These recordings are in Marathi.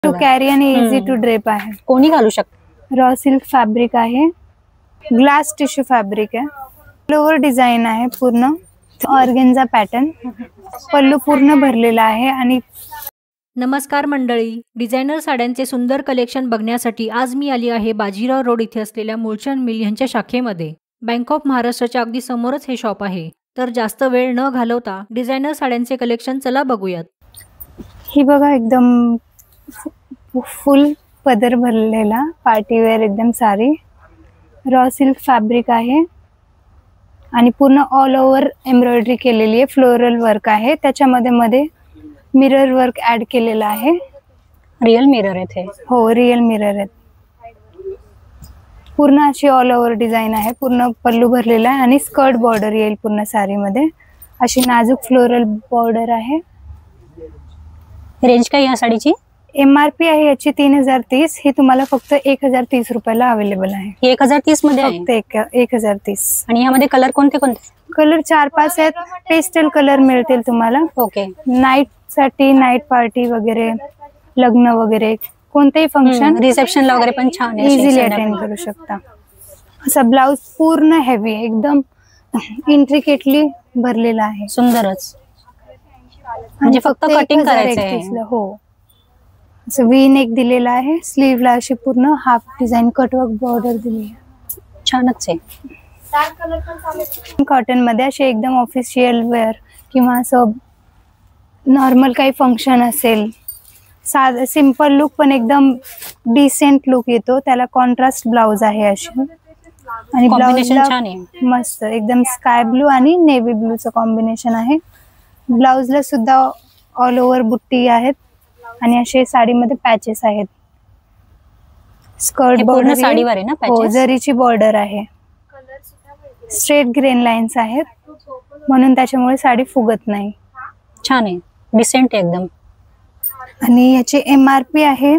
टू कॅरी आणि इझी टू ड्रेप आहे. कोणी घालू शकतो. रॉ सिल्क फॅब्रिक आहे, ग्लास टिश्यू फॅब्रिक आहे, फ्लोवर डिझाईन आहे, पूर्ण ऑर्गेन्झा पॅटर्न, पल्लू पूर्ण भरलेला आहे. आणि नमस्कार मंडळी, डिझायनर साड्यांचे सुंदर कलेक्शन बघण्यासाठी आज मी आली आहे बाजीराव रोड इथे असलेल्या मूळचंद मिल यांच्या शाखेमध्ये. बँक ऑफ महाराष्ट्राच्या अगदी समोरच हे शॉप आहे. तर जास्त वेळ न घालवता डिझायनर साड्यांचे कलेक्शन चला बघूयात. ही बघा एकदम फुल पदर भरलेला पार्टीवेअर एकदम साडी, रॉ सिल्क फॅब्रिक आहे आणि पूर्ण ऑल ओव्हर एम्ब्रॉयडरी केलेली आहे, फ्लोरल वर्क आहे, त्याच्यामध्ये मध्ये मिरर वर्क ऍड केलेला आहे. रिअल मिरर आहे. हो, रिअल मिरर आहे. पूर्ण अशी ऑल ओव्हर डिझाईन आहे, पूर्ण पल्लू भरलेला आहे आणि स्कर्ट बॉर्डर येईल पूर्ण साडीमध्ये. अशी नाजूक फ्लोरल बॉर्डर आहे. रेंज काय या साडीची? MRP आहे याची 3030, ही तुम्हाला फक्त 1030 रुपयाला अवेलेबल आहे. 1030 मध्ये फक्त 1030. आणि यामध्ये कलर कोणते कोणते? कलर 4-5 आहेत. पेस्टल कलर मिळतील तुम्हाला. ओके. नाईट साठी, नाईट पार्टी वगैरे, लग्न वगैरे, कोणतेही फंक्शन, रिसेप्शनला वगैरे पण छान आहे, इझिली अटेंड करू शकता. असा ब्लाउज पूर्ण हेवी एकदम इंट्रिकेटली भरलेला आहे. सुंदरच. म्हणजे फक्त कटिंग करायचं आहे. हो, असं वी नेक दिलेला आहे. स्लीवला अशी पूर्ण हाफ डिझाईन कटवर्क बॉर्डर दिली आहे. छानच आहे. कॉटन मध्ये असे एकदम ऑफिशियल वेअर किंवा असं नॉर्मल काही फंक्शन असेल, साधा सिंपल लुक पण एकदम डिसेंट लुक येतो. त्याला कॉन्ट्रास्ट ब्लाउज आहे अशी, आणि कॉम्बिनेशन छान आहे, मस्त एकदम स्काय ब्लू आणि नेव्ही ब्लूचं कॉम्बिनेशन आहे. ब्लाउजला सुद्धा ऑल ओव्हर बुट्टी आहेत आणि असे साडीमध्ये पॅचेस आहेत. स्कर्ट बॉर्डर साडीवर आहे ना, हो, जरीची बॉर्डर आहे. स्ट्रेट ग्रेन लाईन्स आहेत, म्हणून त्याच्यामुळे साडी फुगत नाही. छान आहे, डिसेंट आहे एकदम. आणि याची MRP आहे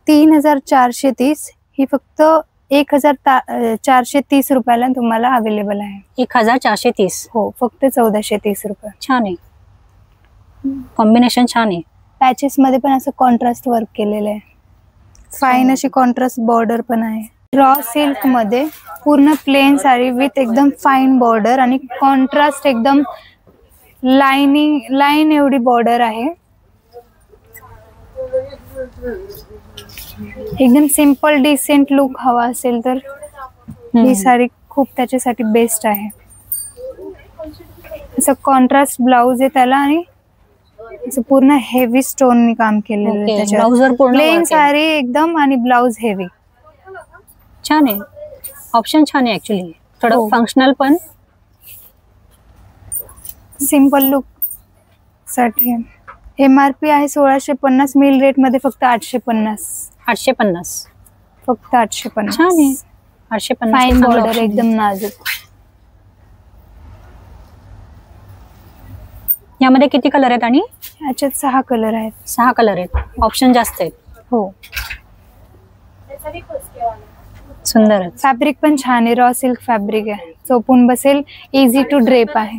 3430, ही फक्त 1430 रुपयाला तुम्हाला अवेलेबल आहे. 1430? हो, फक्त 1430 रुपये. छान आहे, कॉम्बिनेशन छान आहे. पॅचेस मध्ये पण असं कॉन्ट्रास्ट वर्क केलेलं आहे. फाईन अशी कॉन्ट्रास्ट बॉर्डर पण आहे. रॉ सिल्क मध्ये पूर्ण प्लेन साडी विथ एकदम फाईन बॉर्डर आणि कॉन्ट्रास्ट एकदम लाईन एवढी बॉर्डर आहे. एकदम सिंपल डिसेंट लुक हवा असेल तर ही साडी खूप त्याच्यासाठी बेस्ट आहे. असं कॉन्ट्रास्ट ब्लाउज आहे त्याला आणि असं पूर्ण हेवी स्टोन काम केलेलं आहे त्याच्यावर. प्लेन साडी एकदम आणि ब्लाउज हेवी. छान आहे, ऑप्शन छान आहे ऍक्च्युली. थोडं फंक्शनल पण सिंपल लुक साठी. MRP आहे 1650, मिल रेट मध्ये फक्त 850. 850 फक्त 850. छान आहे. 850. फाईन बॉर्डर एकदम नाजूक. यामध्ये किती कलर आहेत? आणि याच्यात 6 कलर आहेत. 6 कलर आहेत, ऑप्शन जास्त आहेत. हो, सुंदर आहे. फॅब्रिक पण छान आहे, रॉ सिल्क फॅब्रिक आहे, चोपून बसेल, इझी टू ड्रेप आहे.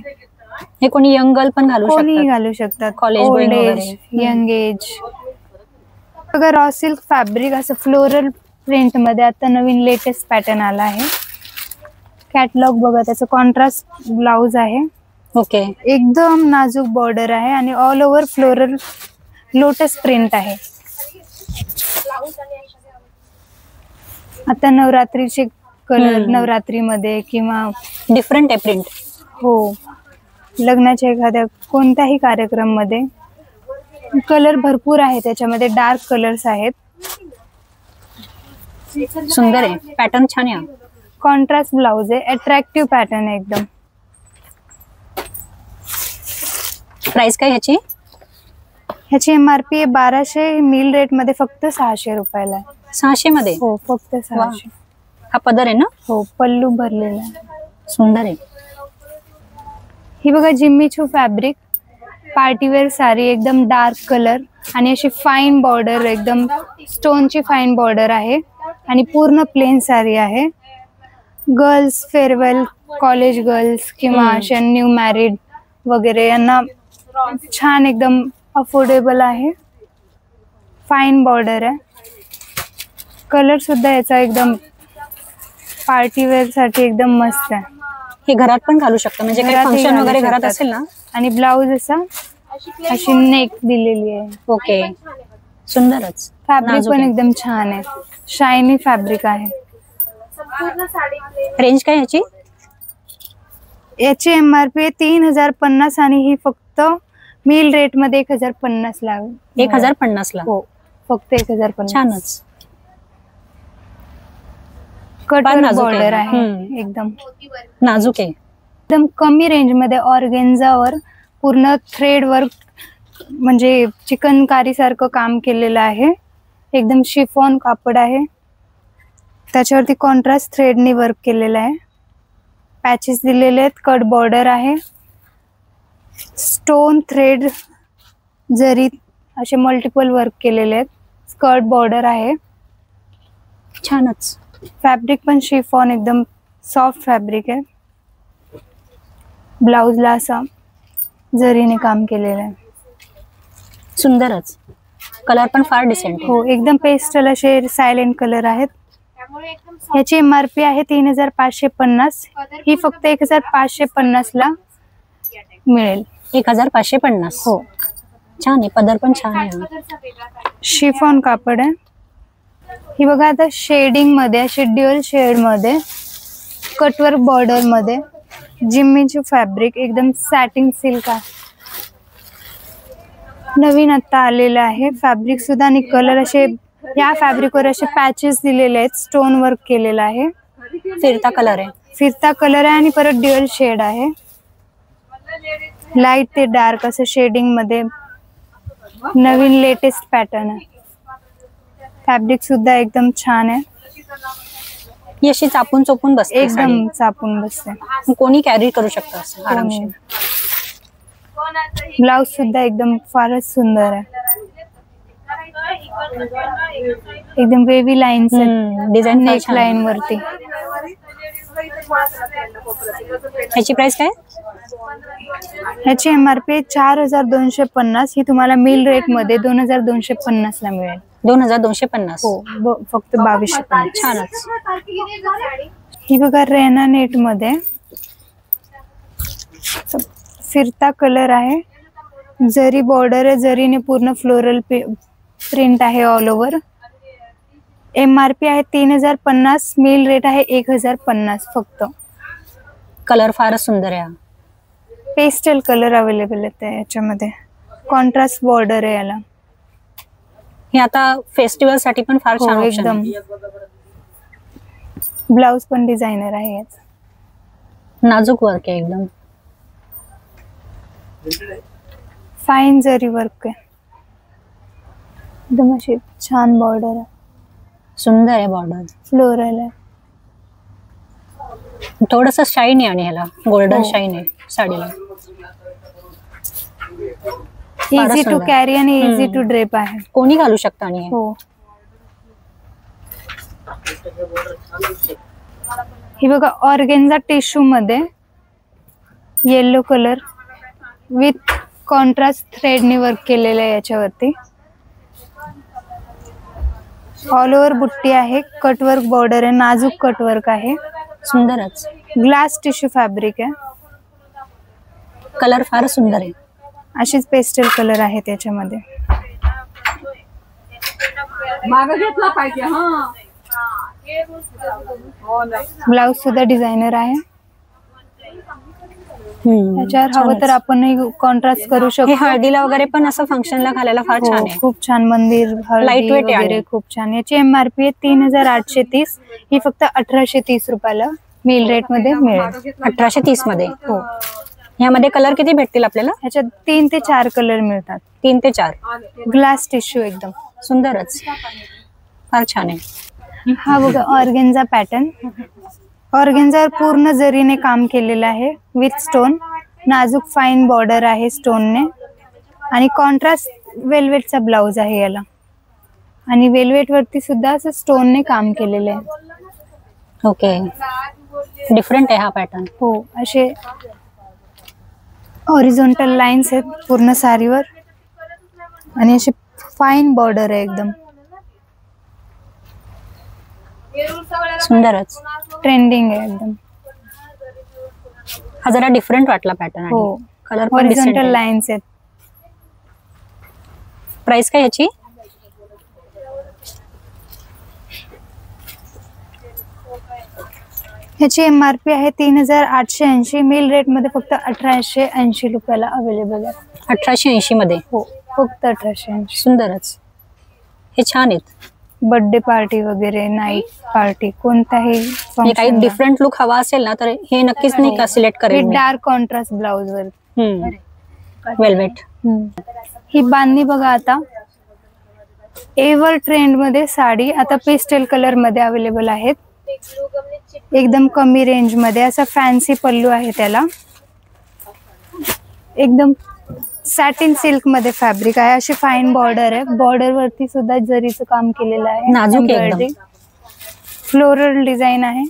हे कोणी यंग गर्ल पण घालू शकतात, college, old age, young age. बघा, रॉ सिल्क फॅब्रिक असं फ्लोरल प्रिंट मध्ये आता नवीन लेटेस्ट पॅटर्न आला आहे. कॅटलॉग बघा, त्याचं कॉन्ट्रास्ट ब्लाउज आहे. ओके. एकदम नाजूक बॉर्डर आहे आणि all over floral lotus print आहे. आता नवरात्रीचे कलर, नवरात्रीमध्ये किंवा डिफरंट आहे प्रिंट. हो, लग्नाच्या एखाद्या कोणत्याही कार्यक्रम मध्ये कलर भरपूर आहे त्याच्यामध्ये. डार्क कलर्स आहेत. सुंदर आहे, पॅटर्न छान आहे. कॉन्ट्रास्ट ब्लाउज आहे, अट्रॅक्टिव्ह पॅटर्न आहे एकदम. प्राइस काय ह्याची? ह्याची MRP आहे 1200, मिल रेट मध्ये फक्त 600 रुपयाला. 600 मध्ये? हो, फक्त 600. हा पदर आहे ना? हो, पल्लू भरलेला. सुंदर आहे. ही बघा, जिम्मीचू फॅब्रिक, पार्टीवेअर साडी, एकदम डार्क कलर आणि अशी फाईन बॉर्डर, एकदम स्टोनची फाईन बॉर्डर आहे आणि पूर्ण प्लेन साडी आहे. गर्ल्स, फेअरवेल, कॉलेज गर्ल्स किंवा अशा न्यू मॅरिड वगैरे यांना छान एकदम अफोर्डेबल आहे. फाईन बॉर्डर आहे. कलर सुद्धा याचा एकदम पार्टी वेअर साठी एकदम मस्त आहे. हे घरात पण घालू शकतो, म्हणजे काही घरातही फंक्शन घालू वगैरे घरात शकतात. असेल ना. आणि ब्लाउज असा अशी नेक दिलेली आहे. ओके, सुंदरच. फॅब्रिक नाजूक पण आहे. एकदम छान आहे. शायनी फॅब्रिक आहे. रेंज काय याची? याची MRP आहे 3050 आणि ही फक्त मील रेट मध्ये 1050 ला. 1050 ला. हो, फक्त 1050. छानच. कट फार नाजूक बॉर्डर आहे. हम्म. एकदम नाजूक आहे. एकदम कमी रेंज मध्ये ऑर्गेन्झावर पूर्ण थ्रेड वर्क म्हणजे चिकनकारी सारखं काम केलेलं आहे. एकदम शिफॉन कापड आहे. त्याच्यावरती कॉन्ट्रास्ट थ्रेडनी वर्क केलेलं आहे. पॅचेस दिलेले आहेत. कट बॉर्डर आहे. स्टोन थ्रेड जरी असे मल्टिपल वर्क केलेले आहेत. स्कर्ट बॉर्डर आहे. छानच. फॅब्रिक पण शिफॉन एकदम सॉफ्ट फॅब्रिक आहे. ब्लाउजला असा जरीने काम केलेलं आहे. सुंदरच. कलर पण फार डिसेंट आहे. हो, एकदम पेस्टल असे सायलेंट कलर आहेत. याची MRP आहे 3550. ही फक्त 1550 ला मिळेल. 1550. हो, छान आहे. पदर पण छान आहे. शिफॉन कापड आहे. ही बघा आता शेडिंग मध्ये अशी ड्युअल शेड मध्ये कटवर्क बॉर्डर मध्ये जिम्मीची फॅब्रिक एकदम सॅटिन सिल्क आहे. नवीन आता आलेलं आहे फॅब्रिक सुद्धा. आणि कलर असे या फॅब्रिकवर असे पॅचेस दिलेले आहेत. स्टोन वर्क केलेलं आहे. फिरता कलर आहे. फिरता कलर आहे आणि परत ड्युअल शेड आहे. लाईट ते डार्क असं शेडिंग मध्ये नवीन लेटेस्ट पॅटर्न आहे. फॅब्रिक सुद्धा एकदम छान आहे. ही अशी चापून चोपून बसते. एकदम चापून बसते. साडी. कोणी कॅरी करू शकतं असं आरामशीर. ब्लाउज सुद्धा एकदम फारच सुंदर आहे. एकदम wavy lines design neck line वरती. याची प्राइस काय? याची MRP 4250. ही तुम्हाला मील रेट मध्ये 2250 ला मिळेल. 2250. हो, फक्त 2250. छानच. ही बघा रेना नेट मध्ये फिरता कलर आहे. जरी बॉर्डर आहे. जरीने पूर्ण फ्लोरल प्रिंट आहे ऑल ओव्हर. MRP आहे 3050. मील रेट आहे 1050 फक्त. कलर फारच सुंदर आहे. पेस्टल कलर अवेलेबल आहेत याच्यामध्ये. कॉन्ट्रास्ट बॉर्डर आहे याला. हे आता फेस्टिवल साठी पण फार छान ऑप्शन एकदम. आहे. ब्लाउज पण डिझायनर आहे याचा. नाजूक वर्क आहे एकदम. फाईन जरी वर्क आहे. एकदम अशी छान बॉर्डर आहे. सुंदर आहे बॉर्डर. फ्लोरल आहे. थोडस शाईन आहे आणि ह्याला गोल्डन हो. शाईन आहे साडीला. इझी टू सुंदर. कॅरी आणि इझी टू ड्रेप आहे. कोणी घालू शकतं आणि हे. हो, ही बघा ऑर्गेन्झा टिश्यू मध्ये येलो कलर विथ कॉन्ट्रास्ट थ्रेडनी वर्क केलेलं आहे याच्यावरती. ऑल ओव्हर बुट्टी आहे. कटवर्क बॉर्डर आहे. नाजूक कटवर्क आहे. सुंदरच. ग्लास टिश्यू फॅब्रिक आहे. कलर फार सुंदर आहे. अशीच पेस्टल कलर आहे त्याच्यामध्ये. ब्लाउज सुद्धा डिझायनर आहे. त्याच्यावर हवं तर आपण कॉन्ट्रास्ट करू हे शकतो. हळदीला वगैरे पण असं फंक्शनला घालायला फार हो, छान आहे. खूप छान. मंदिर हळदी Lightweight आहे वगैरे आणि. खूप छान. याची MRP आहे 3830. ही फक्त 1830 रुपयाला मील रेट मध्ये मिळेल. 1830 मध्ये. हो, यामध्ये कलर किती भेटतील आपल्याला? ह्याच्यात 3 ते 4 कलर मिळतात. 3 ते 4. ग्लास टिश्यू एकदम सुंदरच. फार छान आहे. हा बघा ऑर्गेन्झा पॅटर्न. ऑर्गेन्झावर पूर्ण जरीने काम केलेलं आहे विथ स्टोन. नाजूक फाईन बॉर्डर आहे स्टोनने. आणि कॉन्ट्रास्ट वेल्वेटचा ब्लाउज आहे याला. आणि वेल्वेट वरती सुद्धा असं स्टोनने काम केलेलं आहे. ओके, डिफरंट आहे हा पॅटर्न. हो, असे हॉरिझॉन्टल लाईन्स आहेत पूर्ण साडीवर. आणि असे फाईन बॉर्डर आहे एकदम सुंदरच. ट्रेंडिंग आहे एकदम. हा जरा डिफरंट वाटला पॅटर्न. हो, कलर पण हॉरिझॉन्टल लाईन्स आहेत. प्राइस काय याची? ह्याची MRP आहे 3880. मिल रेट मध्ये फक्त 1880 रुपयाला अवेलेबल आहे. 1880 मध्ये. हो, फक्त 1880. सुंदरच. हे छान आहेत. बर्थडे पार्टी वगैरे, नाईट पार्टी, कोणताही हे काही डिफरंट लुक हवा असेल ना तर हे नक्कीच नाही का सिलेक्ट करेल. डार्क कॉन्ट्रास्ट ब्लाउज वर वेलवेट. ही बांधणी बघा आता एव्हर ट्रेंड मध्ये साडी आता पेस्टल कलर मध्ये अवेलेबल आहेत. एकदम कमी रेंज मध्ये असा फॅन्सी पल्लू आहे त्याला. एकदम सॅटिन सिल्क मध्ये फॅब्रिक आहे. अशी फाईन बॉर्डर आहे. बॉर्डर वरती सुद्धा जरीचं काम केलेलं आहे. नाजूक एकदम. फ्लोरल डिझाईन आहे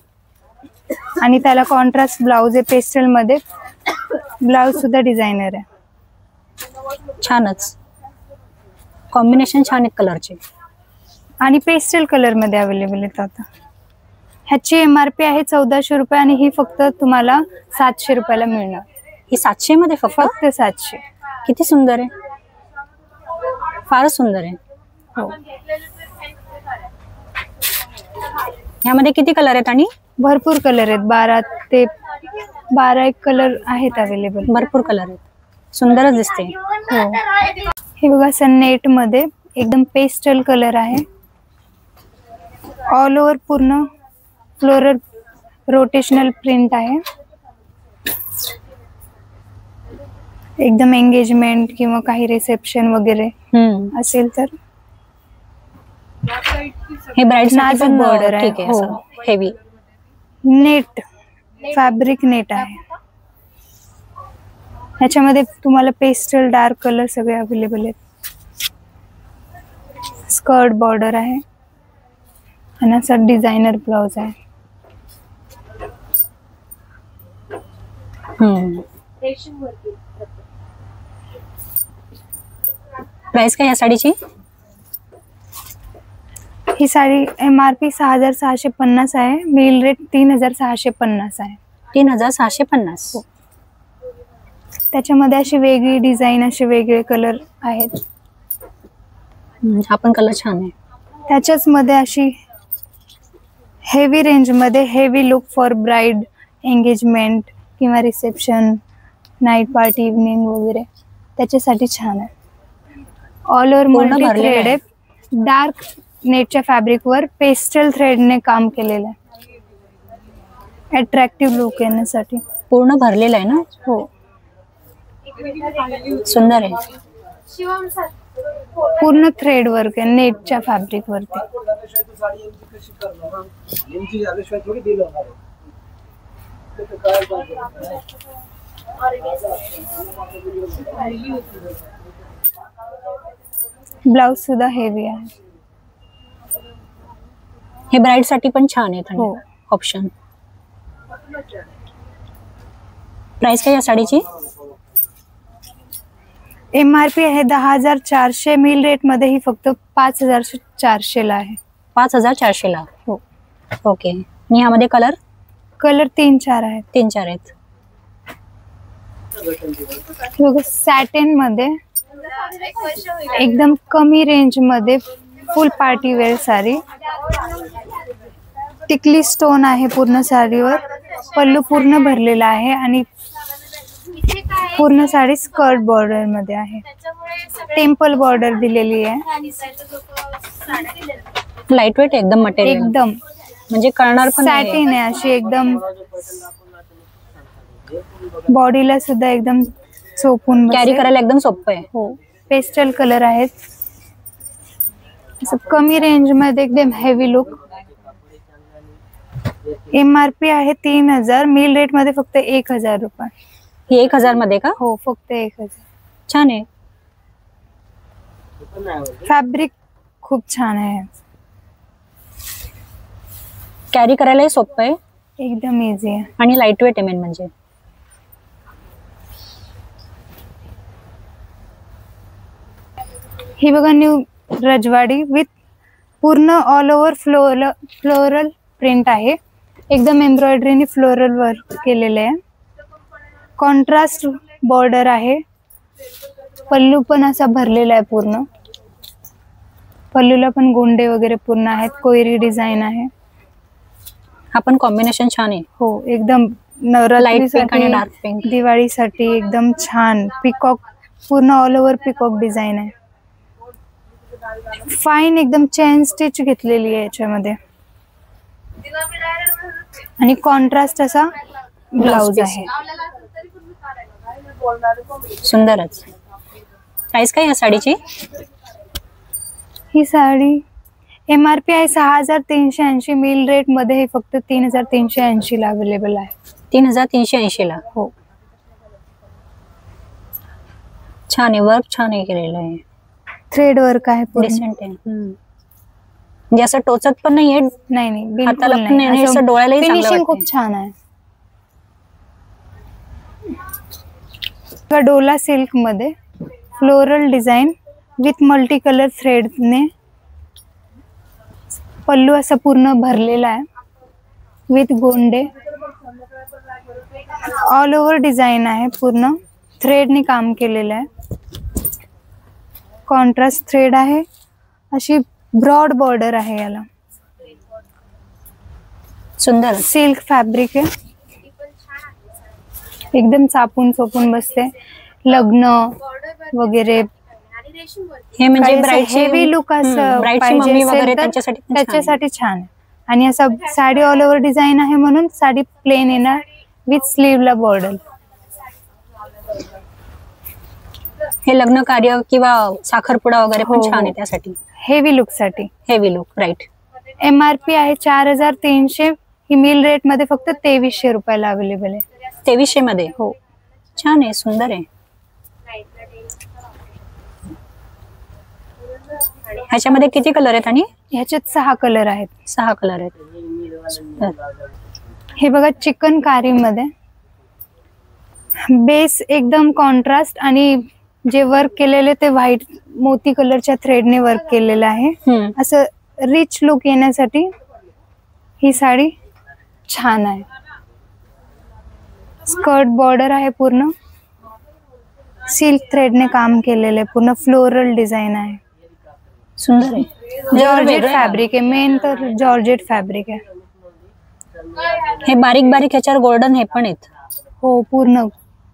आणि त्याला कॉन्ट्रास्ट ब्लाउज आहे पेस्टल मध्ये. ब्लाउज सुद्धा डिझायनर आहे. छानच. कॉम्बिनेशन छान आहेत कलरचे आणि पेस्टल कलर मध्ये अवेलेबल आहेत आता. ह्याची MRP आहे 1400 रुपये आणि ही फक्त तुम्हाला 700 रुपयाला मिळणार. ही 700 मध्ये फक्त 700. किती सुंदर आहे. फारच सुंदर आहे. हो, ह्यामध्ये किती कलर आहेत? आणि भरपूर कलर आहेत. 12 ते 12 कलर आहेत अवेलेबल. भरपूर कलर आहेत. सुंदरच दिसते. हो, हे बघा सननेट मध्ये एकदम पेस्टल कलर आहे. ऑल ओव्हर पूर्ण फ्लोरल रोटेशनल प्रिंट आहे. एकदम एंगेजमेंट किंवा काही रिसेप्शन वगैरे असेल तर हे ब्राइड नाजूक बॉर्डर आहे. ठीक आहे. हेवी नेट फॅब्रिक नेट आहे. ह्याच्यामध्ये तुम्हाला पेस्टल डार्क कलर सगळे अवेलेबल आहेत. स्कर्ट बॉर्डर आहे आणि असा डिझायनर ब्लाउज आहे. प्राइस काय या साडीची? ही साडी MRP 6650 आहे. मिल रेट 3650 आहे. 3650. त्याच्यामध्ये अशी वेगळी डिझाईन, असे वेगळे कलर आहेत. हा पण कलर छान आहे. त्याच्याच मध्ये अशी हेवी रेंज मध्ये heavy look for bride, engagement किंवा रिसेप्शन, नाईट पार्टी, इव्हनिंग वगैरे त्याच्यासाठी छान आहे. ऑल ओव्हर मल्टी थ्रेड आहे. डार्क नेटच्या फॅब्रिक वर पेस्टल थ्रेडने काम केलेलं आहे. अट्रॅक्टिव्ह लुक येण्यासाठी. पूर्ण भरलेलं आहे ना? हो, सुंदर आहे. पूर्ण थ्रेड वर्क आहे नेटच्या फॅब्रिक वरती. ब्लाउज सुद्धा हेवी आहे. हे ब्राइड साठी पण छान आहे. हो, ऑप्शन. प्राइस काय या साडीची? MRP आहे 10400. मिल रेट मध्ये ही फक्त 5400 ला आहे. 5400 ला. हो, ओके. आणि ह्यामध्ये कलर 3-4 आहेत. 3-4 आहेत. सॅटिन मध्ये एकदम कमी रेंज मध्ये फुल पार्टी वेअर साडी. टिकली स्टोन आहे पूर्ण साडीवर. पल्लू पूर्ण भरलेला आहे आणि पूर्ण साडी स्कर्ट बॉर्डर मध्ये आहे. टेम्पल बॉर्डर दिलेली आहे. लाईट वेट एकदम मटेरियल. एकदम म्हणजे कळणार पण नाही. सॅटिन आहे अशी एकदम. बॉडीला सुद्धा एकदम चोपून कॅरी करायला एकदम सोपं आहे. हो, पेस्टल कलर आहेत. असं कमी रेंज मध्ये एकदम हेवी लुक. MRP आहे 3000. मिल रेट मध्ये फक्त 1000 रुपये. ही 1000 मध्ये का? हो, फक्त 1000. छान आहे. फॅब्रिक खूप छान आहे. कॅरी करायलाही सोपं आहे. एकदम इझी आहे आणि लाईट वेट आहे मेन म्हणजे. ही बघा न्यू रजवाडी विथ पूर्ण ऑल ओव्हर फ्लोरल प्रिंट आहे. एकदम एम्ब्रॉयडरीने फ्लोरल वर्क केलेले आहे. कॉन्ट्रास्ट बॉर्डर आहे. पल्लू पण असा भरलेला आहे पूर्ण. पल्लूला पण गोंडे वगैरे पूर्ण आहेत. कोयरी डिझाईन आहे. हा पण कॉम्बिनेशन छान आहे. हो, एकदम लाईट पिंक आणि डार्क पिंक. दिवाळीसाठी एकदम छान. पिकॉक पूर्ण ऑल ओव्हर पिकॉक डिझाईन आहे. फाईन एकदम चेन स्टिच घेतलेली आहे याच्यामध्ये. आणि कॉन्ट्रास्ट असा ब्लाउज आहे. सुंदरच. प्राइस काय या साडीची? ही साडी MRP आहे 6380. मिल रेट मध्ये हे फक्त 3380 ला अवेलेबल आहे. 3380 ला. हो, छान आहे. वर्क छान आहे केलेलं आहे. थ्रेड वर्क आहे पूर्ण. डिसेंट आहे. म्हणजे असं टोचत पण नाहीये. नाही, हाताला पण नाही. असं डोळ्यालाही चांगलं फिनिशिंग वाटतंय. खूप छान आहे. डोला सिल्क मध्ये floral design with multi colour थ्रेडने पल्लू असा पूर्ण भरलेला आहे. विथ गोंडे ऑल ओव्हर डिझाईन आहे. पूर्ण थ्रेडने काम केलेलं आहे. कॉन्ट्रास्ट थ्रेड आहे. अशी ब्रॉड बॉर्डर आहे याला. सुंदर. सिल्क फॅब्रिक आहे. एकदम चापून चोपून बसते. लग्न वगैरे हे म्हणजे हेवी लुक असं मम्मी वगैरे त्याच्यासाठी छान आहे. आणि असं साडी ऑल ओव्हर डिझाईन आहे म्हणून साडी प्लेन येणार विथ स्लीवला बॉर्डर. हे लग्न कार्य किंवा साखरपुडा वगैरे पण छान आहे त्यासाठी. हेवी लुक साठी. Heavy look. राईट. MRP आहे 4300. ही मिल रेट मध्ये फक्त 2300 रुपयाला अवेलेबल आहे. 2300 मध्ये. हो, छान आहे. सुंदर आहे. ह्याच्यामध्ये किती कलर आहेत? आणि ह्याच्यात 6 कलर आहेत. 6 कलर आहेत. सुंदर. हे बघा चिकनकारी मध्ये बेस एकदम कॉन्ट्रास्ट आणि जे वर्क केलेले ते व्हाईट मोती कलरच्या थ्रेडने वर्क केलेलं आहे. असं रिच लुक येण्यासाठी ही साडी छान आहे. स्कर्ट बॉर्डर आहे. पूर्ण सिल्क थ्रेडने काम केलेलं आहे. पूर्ण फ्लोरल डिझाईन आहे. सुंदर आहे. जॉर्जेट फॅब्रिक आहे. मेन तर जॉर्जेट फॅब्रिक आहे. हे बारीक बारीक ह्याच्यावर गोल्डन हे पण आहेत. हो, पूर्ण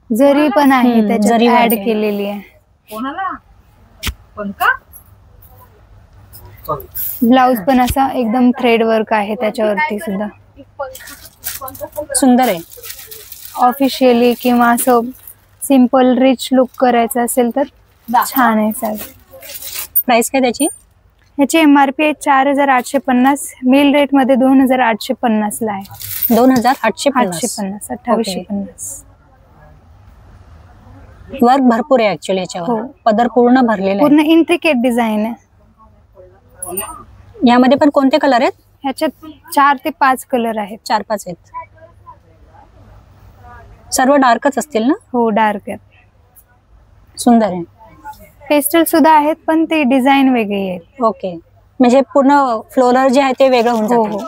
जरी पण आहे त्याच्यात ऍड केलेली आहे. ब्लाउज पण असा एकदम थ्रेड वर्क आहे त्याच्यावरती सुद्धा. सुंदर आहे. ऑफिशियली किंवा असं सिंपल रिच लुक करायचं असेल तर छान आहे साडी. प्राइस काय त्याची? ह्याची MRP आहे 4850. मिल रेट मध्ये 2850 ला आहे. 2850. 2850. वर्क भरपूर आहे ऍक्च्युअली याच्यावर. हो. पदर पूर्ण भरलेला आहे. पूर्ण इंट्रिकेट डिझाईन आहे. यामध्ये पण कोणते कलर आहेत? ह्याच्यात 4 ते 5 कलर आहेत. 4-5 आहेत. सर्व डार्कच असतील ना? हो, डार्क आहेत. सुंदर आहे. पेस्टल सुद्धा आहेत पण ते डिझाईन वेगळी आहे. ओके. म्हणजे पूर्ण फ्लोरल जे आहे ते वेगळं होऊन हो जातं. हो.